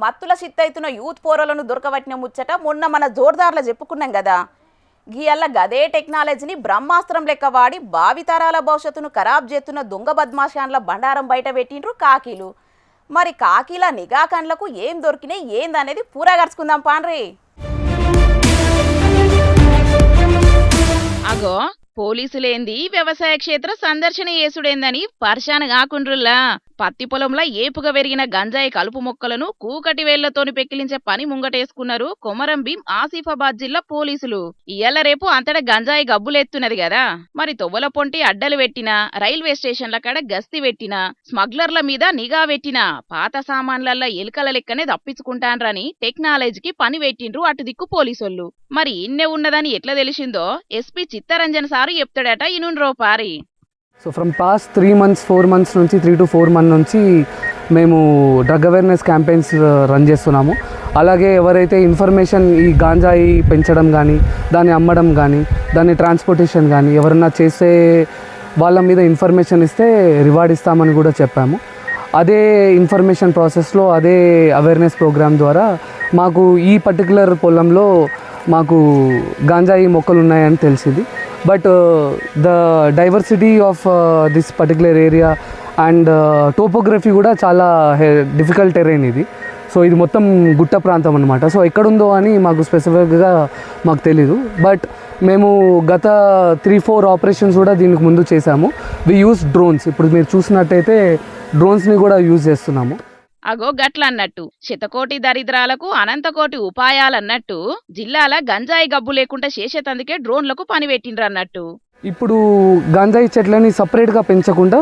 మత్తుల సిత్తైతున్న youth పోరలను దొరకబట్టిన ముచ్చట మొన్న మన జోర్దార్లో చెప్పుకున్నాం కదా. గీయల్ల గదే టెక్నాలజీని బ్రహ్మాస్త్రం లెక్క వాడి భావితరాల భవిష్యత్తును ఖరాబ్ చేస్తున్న దొంగ బద్మాషాన్ల బండారం బయట పెట్టిండ్రు కాకీలు. మరి కాకీల నిఘా కండ్లకు ఏం దొరికినాయి ఏందనేది పూరా గడుచుకుందాం పాన్రీ. అగో పోలీసులేంది వ్యవసాయ క్షేత్ర సందర్శన చేసుడేందని పర్షాన్ కాకుండ్రుల్లా. పత్తి పొలంలో ఏపుగా పెరిగిన గంజాయి కలుపు మొక్కలను కూకటి వేళ్లతోని పెక్కిలించే పని ముంగటేసుకున్నారు కొమరం భీం ఆసిఫాబాద్ జిల్లా పోలీసులు. ఇయ్యాల రేపు అంతటా గంజాయి గబ్బులెత్తున్నది కదా. మరి తొవ్వల పొంటి అడ్డలు పెట్టినా, రైల్వే స్టేషన్ల కాడ గస్తీ పెట్టినా, స్మగ్లర్ల మీద నిఘా పెట్టినా పాత సామాన్లల్లా ఎలుకల లెక్కనే తప్పించుకుంటాన్రని టెక్నాలజీకి పని పెట్టిండ్రు అటు దిక్కు పోలీసోళ్ళు. మరి ఇన్నే ఉన్నదని ఎట్లా తెలిసిందో ఎస్పీ చిత్తరంజన్ సారు చెప్తాడట. ఇనుండ్రో పారి. So from past 3 months 4 months నుంచి 3 to 4 months నుంచి మేము డ్రగ్ అవేర్నెస్ క్యాంపెయిన్స్ రన్ చేస్తున్నాము. అలాగే ఎవరైతే ఇన్ఫర్మేషన్ ఈ గాంజాయి పెంచడం కానీ, దాన్ని అమ్మడం కానీ, దాన్ని ట్రాన్స్పోర్టేషన్ కానీ ఎవరన్నా చేసే వాళ్ళ మీద ఇన్ఫర్మేషన్ ఇస్తే రివార్డ్ ఇస్తామని కూడా చెప్పాము. అదే ఇన్ఫర్మేషన్ ప్రాసెస్లో అదే అవేర్నెస్ ప్రోగ్రామ్ ద్వారా మాకు ఈ పర్టికులర్ పొలంలో మాకు గాంజాయి మొక్కలు ఉన్నాయని తెలిసింది. But the diversity of this particular area and topography కూడా చాలా డిఫికల్ట్ టెరైన్ ఇది. సో ఇది మొత్తం గుట్ట ప్రాంతం అనమాట. సో ఎక్కడుందో అని మాకు స్పెసిఫిక్గా మాకు తెలీదు. బట్ మేము గత 3-4 ఆపరేషన్స్ కూడా దీనికి ముందు చేశాము. వి యూస్ డ్రోన్స్. ఇప్పుడు మీరు చూసినట్టయితే డ్రోన్స్ని కూడా యూజ్ చేస్తున్నాము. అగో గట్లన్నట్టు శతకోటి దరిద్రాలకు అనంతకోటి ఉపాయాలన్నట్టు జిల్లాల గంజాయి గబ్బు లేకుండా చేసేతందుకే డ్రోన్లకు పని పెట్టిండ్రన్నట్టు. ఇప్పుడు గంజాయి చెట్లని సపరేట్గా పెంచకుండా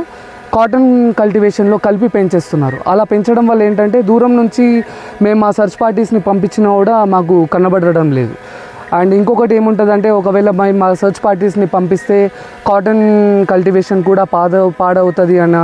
కాటన్ కల్టివేషన్లో కలిపి పెంచేస్తున్నారు. అలా పెంచడం వల్ల ఏంటంటే దూరం నుంచి మేము మా సర్చ్ పార్టీస్ని పంపించినా కూడా మాకు కనబడడం లేదు. అండ్ ఇంకొకటి ఏముంటుందంటే ఒకవేళ మా సర్చ్ పార్టీస్ని పంపిస్తే కాటన్ కల్టివేషన్ కూడా పాడవుతుంది అన్న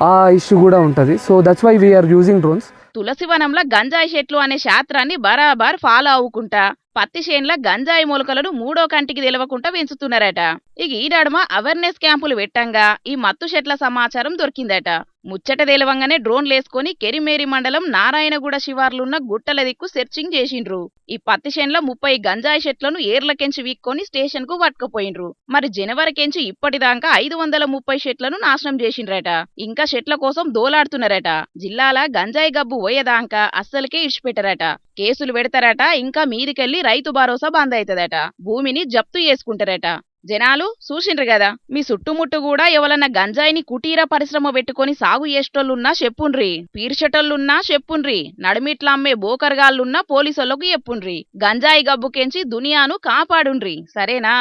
ఆ ఇష్యూ కూడా ఉంటుంది. So that's why we are using drones. తులసివనంలో గంజాయి చెట్లు అనే శాస్త్రాన్ని బరాబర్ ఫాలో అవ్వకుంటా పత్తి చేన్ల గంజాయి మొలకలను 3వ కంటికి తెలవకుండా పెంచుతున్నారట. ఇక ఈడాడమ అవేర్నెస్ క్యాంపులు పెట్టంగా ఈ మత్తు చెట్ల సమాచారం దొరికిందట. ముచ్చట తెలవంగానే డ్రోన్లేసుకొని కెరిమేరి మండలం నారాయణగూడ శివార్లున్న గుట్టల దిక్కు సెర్చింగ్ చేసిండ్రు. ఈ పత్తి చేన్ల 30 గంజాయి చెట్లను ఏర్లకెంచి వీక్కొని స్టేషన్ కు పట్టుకుపోయిండ్రు. మరి జనవరికెంచి ఇప్పటిదాకా 530 చెట్లను నాశనం చేసిండ్రట. ఇంకా చెట్ల కోసం దోలాడుతున్నారట. జిల్లాల గంజాయి గబ్బు పోయేదాకా అస్సలకే ఇడిచిపెట్టరట. కేసులు పెడతారట. ఇంకా మీదికెళ్లి రైతు భరోసా బంద్ అవుతుందట. భూమిని జప్తు చేసుకుంటారట. జనాలు చూసిండ్రు కదా. మీ చుట్టుముట్టు కూడా ఎవరన్నా గంజాయిని కుటీర పరిశ్రమ పెట్టుకొని సాగు చేసేటోళ్ళున్నా చెప్పుండ్రి. పీర్చటోళ్ళున్నా చెప్పుండ్రి. నడిమిట్ల అమ్మే బోకర్గాళ్ళున్నా పోలీసులకు చెప్పుండ్రి. గంజాయి గబ్బుకెంచి దునియాను కాపాడుండ్రి. సరేనా?